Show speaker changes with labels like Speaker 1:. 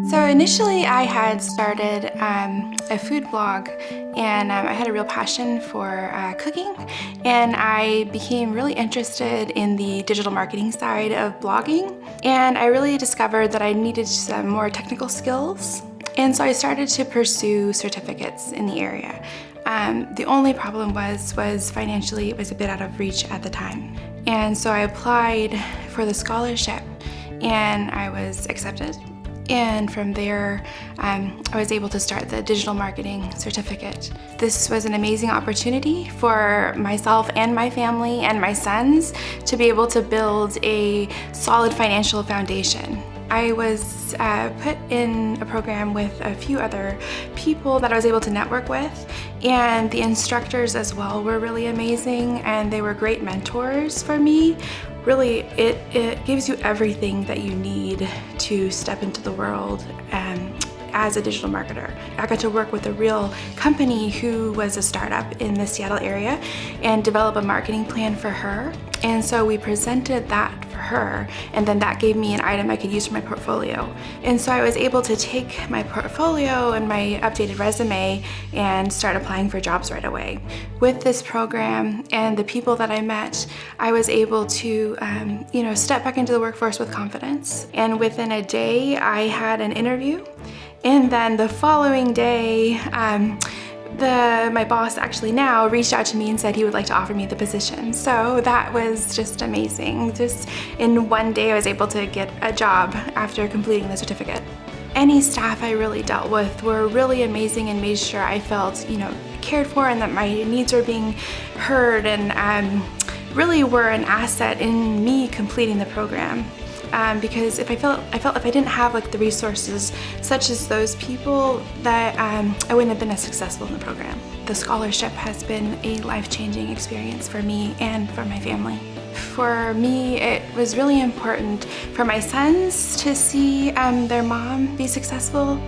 Speaker 1: So initially I had started a food blog, and I had a real passion for cooking, and I became really interested in the digital marketing side of blogging, and I really discovered that I needed some more technical skills, and so I started to pursue certificates in the area. The only problem was financially it was a bit out of reach at the time, and so I applied for the scholarship and I was accepted. And from there, I was able to start the digital marketing certificate. This was an amazing opportunity for myself and my family and my sons to be able to build a solid financial foundation. I was put in a program with a few other people that I was able to network with, and the instructors as well were really amazing, and they were great mentors for me. Really, it gives you everything that you need to step into the world as a digital marketer. I got to work with a real company who was a startup in the Seattle area and develop a marketing plan for her. And so we presented that for her, and then that gave me an item I could use for my portfolio. And so I was able to take my portfolio and my updated resume and start applying for jobs right away. With this program and the people that I met, I was able to step back into the workforce with confidence. And within a day, I had an interview. And then the following day, my boss actually now reached out to me and said he would like to offer me the position. So that was just amazing. Just in one day I was able to get a job after completing the certificate. Any staff I really dealt with were really amazing and made sure I felt, cared for and that my needs were being heard, and really were an asset in me completing the program. Because if I felt if I didn't have the resources such as those people, that I wouldn't have been as successful in the program. The scholarship has been a life-changing experience for me and for my family. For me, it was really important for my sons to see their mom be successful.